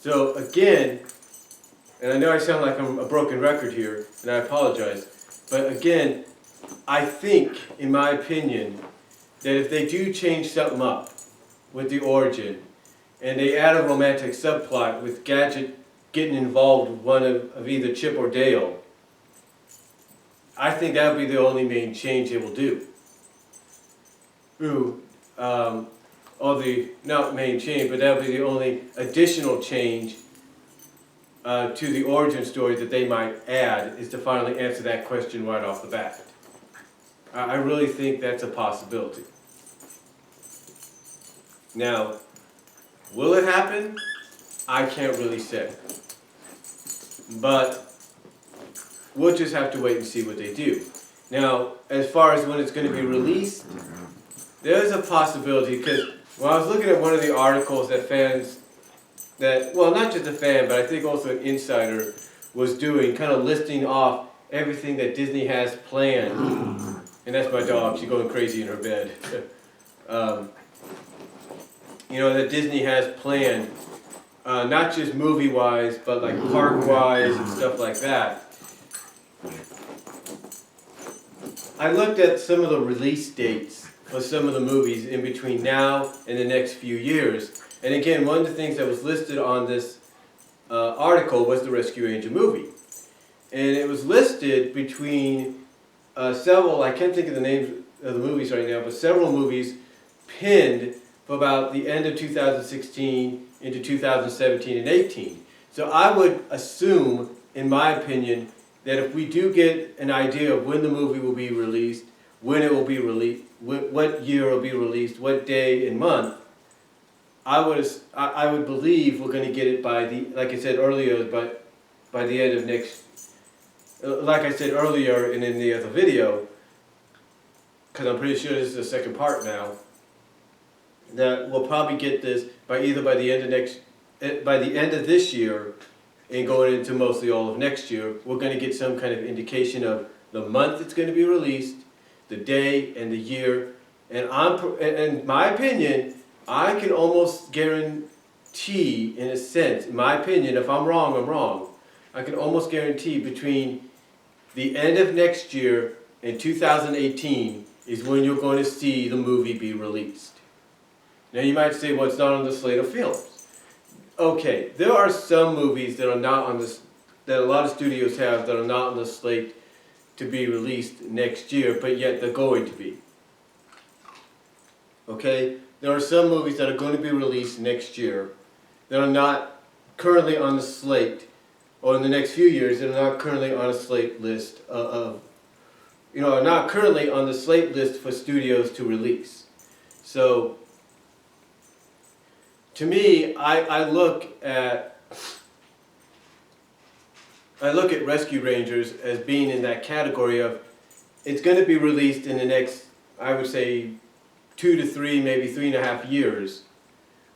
So again, and I know I sound like I'm a broken record here, and I apologize, but again, I think, in my opinion, that if they do change something up with the origin, and they add a romantic subplot with Gadget getting involved with one of either Chip or Dale, I think that would be the only main change they will do. Or the, not main change, but that would be the only additional change to the origin story that they might add, is to finally answer that question right off the bat. I really think that's a possibility. Now, will it happen? I can't really say. But we'll just have to wait and see what they do. Now, as far as when it's going to be released, there's a possibility, because when I was looking at one of the articles that fans, well, not just a fan, but I think also an insider was doing, kind of listing off everything that Disney has planned. And that's my dog, she's going crazy in her bed. You know, that Disney has planned, not just movie-wise, but like park-wise and stuff like that. I looked at some of the release dates for some of the movies in between now and the next few years. And again, one of the things that was listed on this article was the Rescue Angel movie. And it was listed between several, I can't think of the names of the movies right now, but several movies pinned for about the end of 2016 into 2017 and 18. So I would assume, in my opinion, that if we do get an idea of when the movie will be released, when it will be released, what year it will be released, what day and month, I would believe we're going to get it by the, like I said earlier, but by the end of next, like I said earlier and in the other video, because I'm pretty sure this is the second part now, that we'll probably get this by either by the end of this year and going into mostly all of next year. We're going to get some kind of indication of the month it's going to be released, the day and the year, and in my opinion, I can almost guarantee, in a sense, in my opinion, if I'm wrong, I'm wrong. I can almost guarantee between the end of next year and 2018 is when you're going to see the movie be released. Now you might say, well, it's not on the slate of films. Okay, there are some movies that are not on this, that a lot of studios have that are not on the slate to be released next year, but yet they're going to be. Okay, there are some movies that are going to be released next year that are not currently on the slate, or in the next few years, that are not currently on a slate list are not currently on the slate list for studios to release. So, to me, I look at Rescue Rangers as being in that category of, it's going to be released in the next, I would say, 2 to 3, maybe 3.5 years.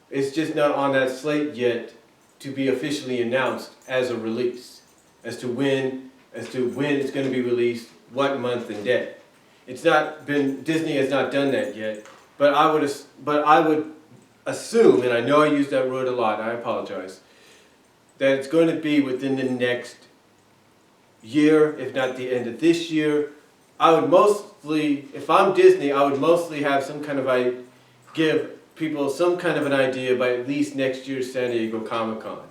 It's just not on that slate yet to be officially announced as a release, as to when it's going to be released, what month and day. It's not been, Disney has not done that yet, but I would assume, and I know I use that word a lot, I apologize, that it's going to be within the next year, if not the end of this year. I would mostly, if I'm Disney, I would mostly have some kind of, give people some kind of an idea by at least next year's San Diego Comic-Con.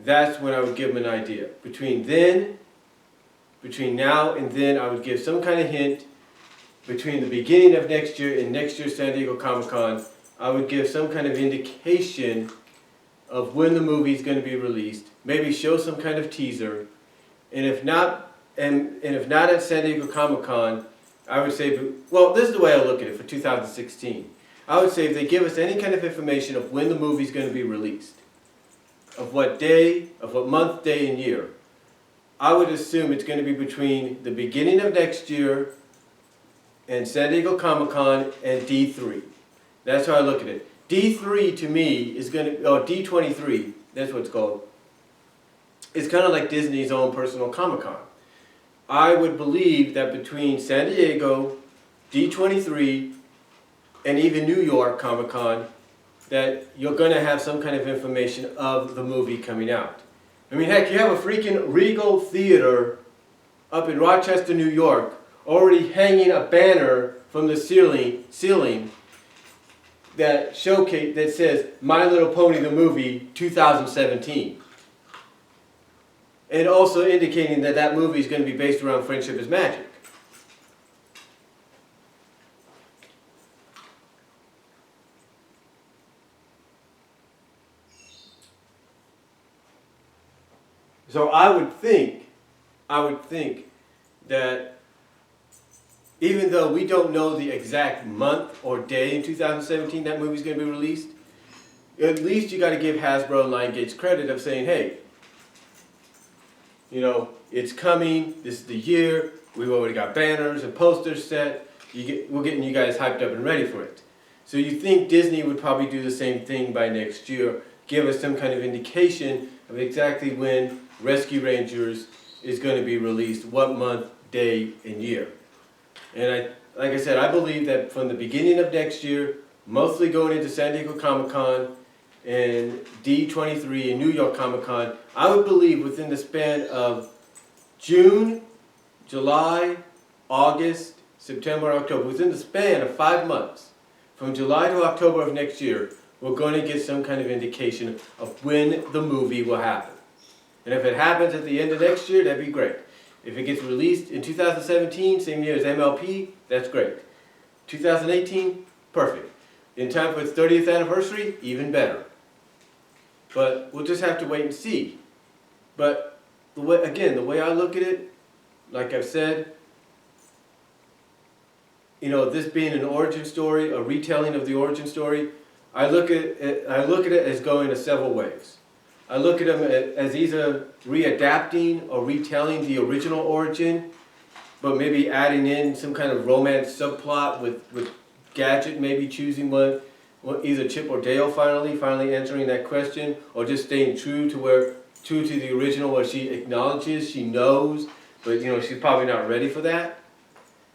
That's when I would give them an idea. Between now and then, I would give some kind of hint. Between the beginning of next year and next year's San Diego Comic-Con, I would give some kind of indication of when the movie is going to be released. Maybe show some kind of teaser. And if not, if not at San Diego Comic-Con, I would say, well, this is the way I look at it for 2016. I would say if they give us any kind of information of when the movie is going to be released, of what day, of what month, day, and year, I would assume it's going to be between the beginning of next year and San Diego Comic-Con and D3. That's how I look at it. D3 to me is going to, or D23, that's what it's called. It's kind of like Disney's own personal Comic-Con. I would believe that between San Diego, D23, and even New York Comic-Con, that you're going to have some kind of information of the movie coming out. I mean, heck, you have a freaking Regal Theater up in Rochester, New York, already hanging a banner from the ceiling that says My Little Pony the movie 2017. And also indicating that that movie is going to be based around Friendship is Magic. So I would think that even though we don't know the exact month or day in 2017 that movie's going to be released, at least you got to give Hasbro and Lionsgate credit of saying, hey, you know, it's coming, this is the year, we've already got banners and posters set, we're getting you guys hyped up and ready for it. So you think Disney would probably do the same thing by next year, give us some kind of indication of exactly when Rescue Rangers is going to be released, what month, day, and year. And like I said, I believe that from the beginning of next year, mostly going into San Diego Comic-Con and D23 and New York Comic-Con, I would believe within the span of June, July, August, September, October, within the span of 5 months, from July to October of next year, we're going to get some kind of indication of when the movie will happen. And if it happens at the end of next year, that'd be great. If it gets released in 2017, same year as MLP, that's great. 2018, perfect. In time for its 30th anniversary, even better. But we'll just have to wait and see. But the way I look at it, like I've said, you know, this being an origin story, a retelling of the origin story, I look at it as going in several ways. I look at them as either readapting or retelling the original origin, but maybe adding in some kind of romance subplot with Gadget maybe choosing one, either Chip or Dale finally answering that question, or just staying true to the original where she acknowledges, she knows, but you know, she's probably not ready for that.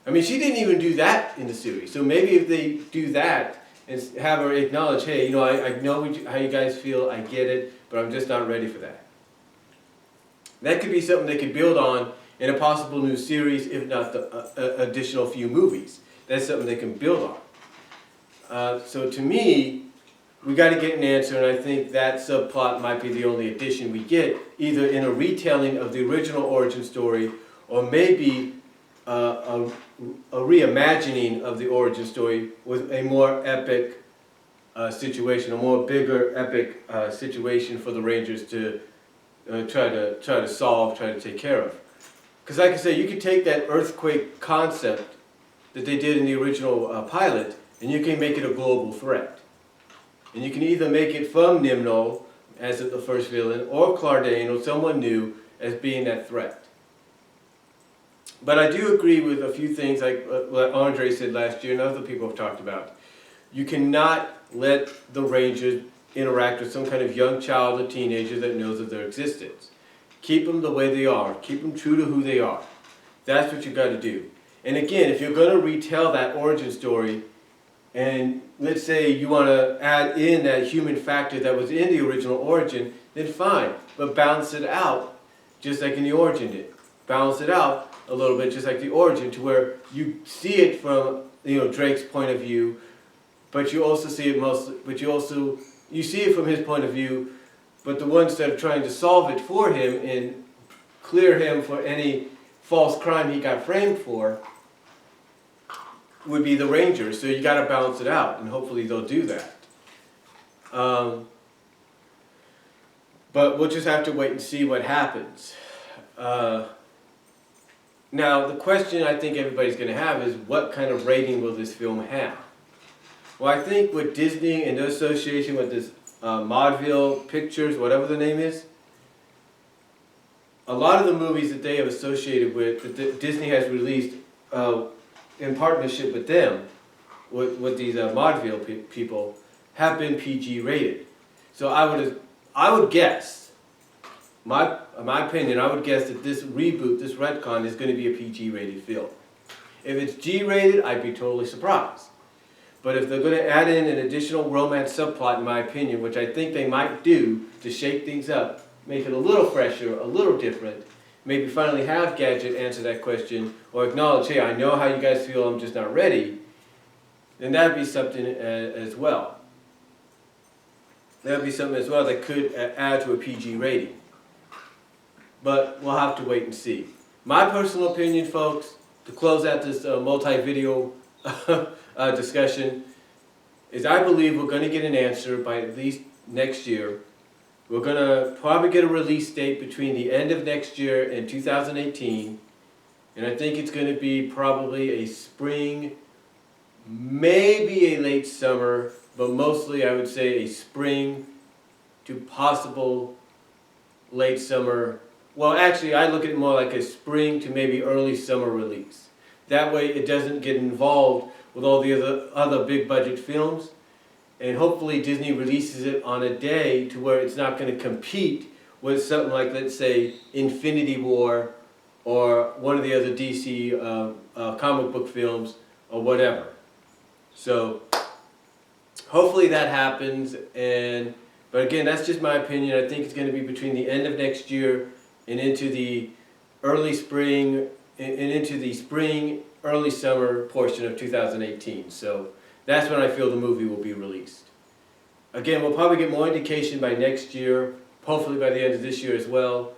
I mean, she didn't even do that in the series, so maybe if they do that and have her acknowledge, hey, you know, I know how you guys feel, I get it, but I'm just not ready for that. That could be something they could build on in a possible new series, if not the additional few movies. That's something they can build on. So to me, we got to get an answer, and I think that subplot might be the only addition we get, either in a retelling of the original origin story, or maybe a reimagining of the origin story with a more epic situation, a more bigger epic situation for the Rangers to try to solve, try to take care of. Because like I say, you could take that earthquake concept that they did in the original pilot, and you can make it a global threat. And you can either make it from Nimno as the first villain, or Clardain, or someone new as being that threat. But I do agree with a few things like what Andre said last year and other people have talked about. You cannot let the Rangers interact with some kind of young child or teenager that knows of their existence. Keep them the way they are. Keep them true to who they are. That's what you've got to do. And again, if you're going to retell that origin story, and let's say you want to add in that human factor that was in the original origin, then fine. But balance it out just like in the origin did. Balance it out a little bit just like the origin, to where you see it from, you know, Drake's point of view, but you also see it you see it from his point of view, but the ones that are trying to solve it for him and clear him for any false crime he got framed for would be the Rangers. So you got to balance it out, and hopefully they'll do that. But we'll just have to wait and see what happens. Now, the question I think everybody's going to have is, what kind of rating will this film have? Well, I think with Disney and their association with this Maudeville Pictures, whatever the name is, a lot of the movies that they have associated with, that Disney has released in partnership with them, with these Maudeville people, have been PG rated. So I would guess, my opinion, I would guess that this reboot, this retcon, is going to be a PG rated film. If it's G rated, I'd be totally surprised. But if they're going to add in an additional romance subplot, in my opinion, which I think they might do to shake things up, make it a little fresher, a little different, maybe finally have Gadget answer that question, or acknowledge, hey, I know how you guys feel, I'm just not ready, then that would be something as well. That would be something as well that could add to a PG rating. But we'll have to wait and see. My personal opinion, folks, to close out this multi-video discussion, is I believe we're going to get an answer by at least next year. We're going to probably get a release date between the end of next year and 2018. And I think it's going to be probably a spring, maybe a late summer, but mostly I would say a spring to possible late summer. Well, actually, I look at it more like a spring to maybe early summer release. That way it doesn't get involved with all the other big budget films. And hopefully Disney releases it on a day to where it's not going to compete with something like, let's say, Infinity War or one of the other DC comic book films or whatever. So hopefully that happens. But again, that's just my opinion. I think it's going to be between the end of next year and into the early spring, early summer portion of 2018. So that's when I feel the movie will be released. Again, we'll probably get more indication by next year, hopefully by the end of this year as well.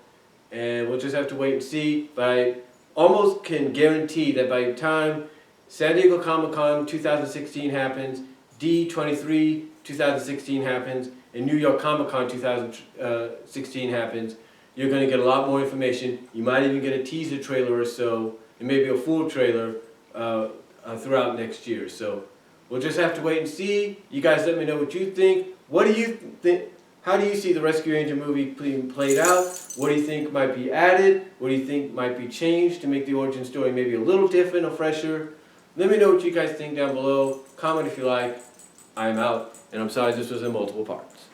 And we'll just have to wait and see. But I almost can guarantee that by the time San Diego Comic-Con 2016 happens, D23 2016 happens, and New York Comic-Con 2016 happens, you're going to get a lot more information. You might even get a teaser trailer or so, and maybe a full trailer throughout next year. So we'll just have to wait and see. You guys let me know what you think. What do you think? How do you see the Rescue Ranger movie being played out? What do you think might be added? What do you think might be changed to make the origin story maybe a little different or fresher? Let me know what you guys think down below. Comment if you like. I'm out. And I'm sorry this was in multiple parts.